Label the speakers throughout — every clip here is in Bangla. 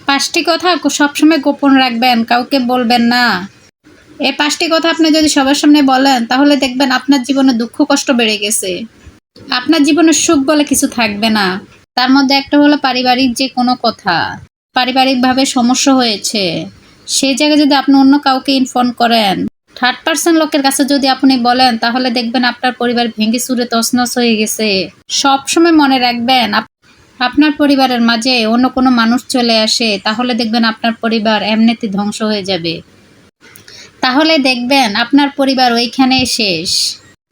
Speaker 1: 5টি কথা সবসময় গোপন রাখবেন, কাউকে বলবেন না। এই 5টি কথা আপনি যদি সবার সামনে বলেন তাহলে দেখবেন আপনার জীবনে দুঃখ কষ্ট বেড়ে গেছে। আপনার জীবনে সুখ বলে কিছু থাকবে না। তার মধ্যে একটা হলো পারিবারিক যে কোনো কথা, পারিবারিকভাবে সমস্যা হয়েছে, সেই জায়গায় যদি আপনি অন্য কাউকে ইনফর্ম করেন, থার্ড পার্সন লোকের কাছে যদি আপনি বলেন তাহলে দেখবেন আপনার পরিবার ভেঙে চুরে তছনছ হয়ে গেছে। সবসময় মনে রাখবেন আপনার পরিবারের মাঝে অন্য কোনো মানুষ চলে আসে তাহলে দেখবেন আপনার পরিবার এমনিতে ধ্বংস হয়ে যাবে। তাহলে দেখবেন আপনার পরিবার ওইখানেই শেষ।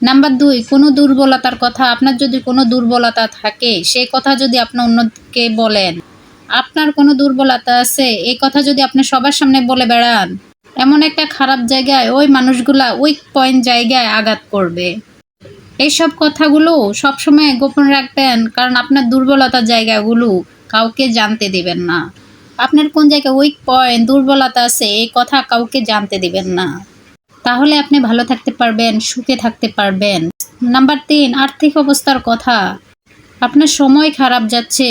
Speaker 1: নাম্বার 2, কোনো দুর্বলতার কথা, আপনার যদি কোনো দুর্বলতা থাকে সেই কথা যদি আপনি অন্যকে বলেন, আপনার কোনো দুর্বলতা আছে এই কথা যদি আপনি সবার সামনে বলে বেড়ান, এমন একটা খারাপ জায়গায় ওই মানুষগুলা উইক পয়েন্ট জায়গায় আঘাত করবে। এইসব কথাগুলো সবসময় গোপন রাখবেন, কারণ আপনার দুর্বলতার জায়গাগুলো কাউকে জানতে দিবেন না। আপনার কোন জায়গায় উইক পয়েন্ট দুর্বলতা আছে এই কথা কাউকে জানতে দিবেন না। তাহলে আপনি ভালো থাকতে পারবেন, সুখে থাকতে পারবেন। নাম্বার 3, আর্থিক অবস্থার কথা। আপনার সময় খারাপ যাচ্ছে,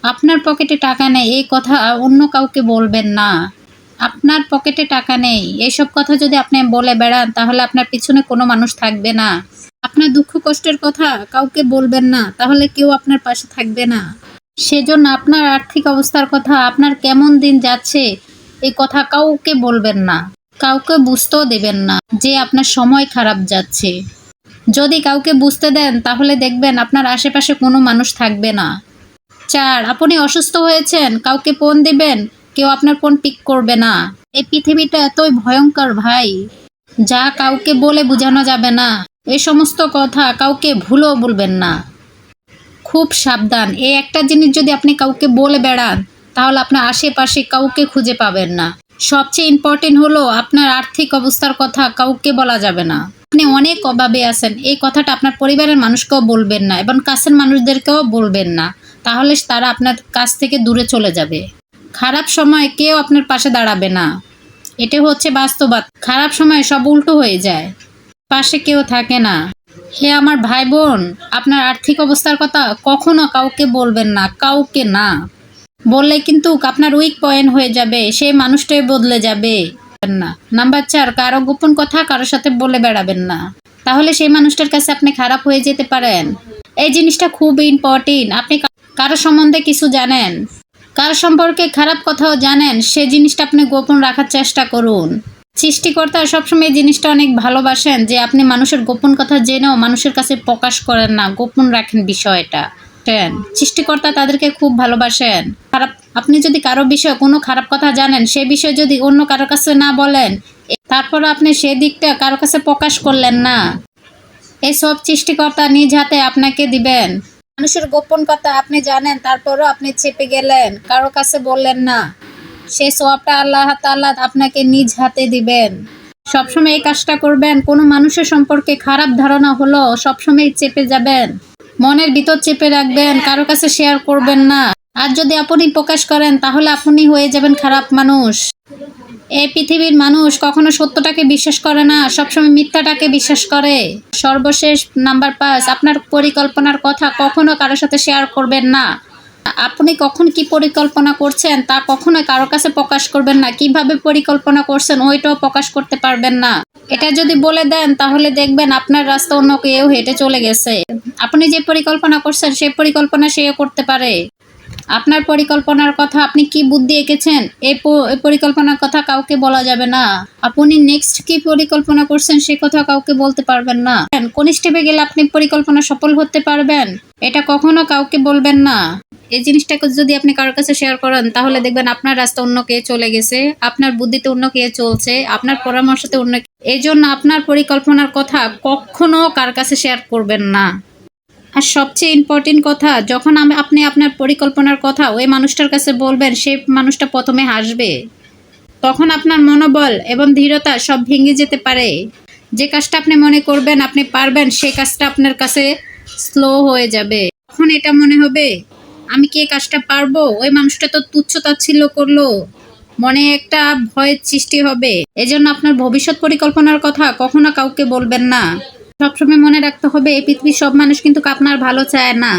Speaker 1: আপনার পকেটে টাকা নেই এই কথা অন্য কাউকে বলবেন না। আপনার পকেটে টাকা নেই এইসব কথা যদি আপনি বলে বেড়ান তাহলে আপনার পিছনে কোনো মানুষ থাকবে না। আপনার দুঃখ কষ্টের কথা কাউকে বলবেন না, তাহলে কেউ আপনার পাশে থাকবে না। সেজন্য আপনার আর্থিক অবস্থার কথা, আপনার কেমন দিন যাচ্ছে এই কথা কাউকে বলবেন না, কাউকে বুঝতেও দেবেন না যে আপনার সময় খারাপ যাচ্ছে। যদি কাউকে বুঝতে দেন তাহলে দেখবেন আপনার আশেপাশে কোনো মানুষ থাকবে না। 4, আপনি অসুস্থ হয়েছেন, কাউকে ফোন দিবেন, কেউ আপনার ফোন পিক করবে না। এই পৃথিবীটা এতই ভয়ঙ্কর ভাই, যা কাউকে বলে বোঝানো যাবে না। এই সমস্ত কথা কাউকে ভুলেও বলবেন না। খুব সাবধান, এই একটা জিনিস যদি আপনি কাউকে বলে বেড়ান তাহলে আপনার আশেপাশে কাউকে খুঁজে পাবেন না। সবচেয়ে ইম্পর্টেন্ট হলো আপনার আর্থিক অবস্থার কথা কাউকে বলা যাবে না। আপনি অনেক অভাবে আছেন এই কথাটা আপনার পরিবারের মানুষকেও বলবেন না এবং কাছের মানুষদেরকেও বলবেন না, তাহলে তারা আপনার কাছ থেকে দূরে চলে যাবে। খারাপ সময় কেউ আপনার পাশে দাঁড়াবে না, এটা হচ্ছে বাস্তবতা। খারাপ সময় সব উল্টো হয়ে যায়, পাশে কেউ থাকে না। হে আমার ভাই বোন, আপনার আর্থিক অবস্থার কথা কখনো কাউকে বলবেন না, কাউকে না বললে কিন্তু আপনার উইক পয়েন্ট হয়ে যাবে, সেই মানুষটাই বদলে যাবে না। নাম্বার 4, কারো গোপন কথা কারোর সাথে বলে বেড়াবেন না, তাহলে সেই মানুষটার কাছে আপনি খারাপ হয়ে যেতে পারেন। এই জিনিসটা খুব ইম্পর্টেন্ট। আপনি কারো সম্বন্ধে কিছু জানেন, কারো সম্পর্কে খারাপ কথাও জানেন, সে জিনিসটা আপনি গোপন রাখার চেষ্টা করুন। সৃষ্টিকর্তা সবসময় এই জিনিসটা অনেক ভালোবাসেন যে আপনি মানুষের গোপন কথা জেনেও মানুষের কাছে প্রকাশ করেন না, গোপন রাখেন বিষয়টা। সৃষ্টিকর্তা তাদেরকে খুব ভালোবাসেন। আপনি যদি কারো বিষয়ে কোনো খারাপ কথা জানেন, সে বিষয়ে যদি অন্য কারো কাছে না বলেন, তারপর আপনি সে দিকটা কারো কাছে প্রকাশ করলেন না, এই সব সৃষ্টিকর্তা নিজ হাতে আপনাকে দিবেন। মানুষের গোপন কথা আপনি জানেন তারপরও আপনি চেপে গেলেন, কারো কাছে বললেন না, সেই সওয়াবটা আল্লাহ তাআলা আপনাকে নিজ হাতে দিবেন। সবসময় এই কাজটা করবেন। কোনো মানুষের সম্পর্কে খারাপ ধারণা হলো সবসময় চেপে যাবেন, মনের ভিতর চেপে রাখবেন, কারো কাছে শেয়ার করবেন না। আর যদি আপনি প্রকাশ করেন তাহলে আপনি হয়ে যাবেন খারাপ মানুষ। এই পৃথিবীর মানুষ কখনো সত্যটাকে বিশ্বাস করে না, সবসময় মিথ্যাটাকে বিশ্বাস করে। সর্বশেষ নাম্বার 5, আপনার পরিকল্পনার কথা কখনো কারোর সাথে শেয়ার করবেন না। আপনি কখন কি পরিকল্পনা করছেন তা কখনো কারো কাছে প্রকাশ করবেন না। কিভাবে পরিকল্পনা করছেন ওইটাও প্রকাশ করতে পারবেন না। এটা যদি বলে দেন তাহলে দেখবেন আপনার রাস্তা অন্য কেউ হেঁটে চলে গেছে। আপনি যে পরিকল্পনা করছেন সেই পরিকল্পনা সেও করতে পারে। আপনার পরিকল্পনার কথা, আপনি কি বুদ্ধি এঁকেছেন এই পরিকল্পনার কথা কাউকে বলা যাবে না। আপনি নেক্সট কি পরিকল্পনা করছেন সে কথা কাউকে বলতে পারবেন না। কোন স্টেপে গেলে আপনি পরিকল্পনা সফল হতে পারবেন এটা কখনো কাউকে বলবেন না। এই জিনিসটাকে যদি আপনি কারোর কাছে শেয়ার করেন তাহলে দেখবেন আপনার রাস্তা অন্য কে চলে গেছে, আপনার বুদ্ধিতে অন্য কে চলছে, আপনার পরামর্শতে অন্য। এই জন্য আপনার পরিকল্পনার কথা কখনো কার কাছে শেয়ার করবেন না। আর সবচেয়ে ইম্পর্টেন্ট কথা, যখন আপনি আপনার পরিকল্পনার কথা ওই মানুষটার কাছে বলবেন, সেই মানুষটা প্রথমে হাসবে। তখন আপনার মনোবল এবং দৃঢ়তা সব ভেঙে যেতে পারে। যে কাজটা আপনি মনে করবেন আপনি পারবেন, সেই কাজটা আপনার কাছে স্লো হয়ে যাবে। তখন এটা মনে হবে আমি কি এই কাজটা পারবো, ওই মানুষটা তো তুচ্ছ-তাচ্ছিল্য করলো, মনে একটা ভয়ের সৃষ্টি হবে। এজন্য আপনার ভবিষ্যৎ পরিকল্পনার কথা কখনো কাউকে বলবেন না। সবসময় মনে রাখতে হবে এই পৃথিবীর সব মানুষ কিন্তু আপনার ভালো চায় না।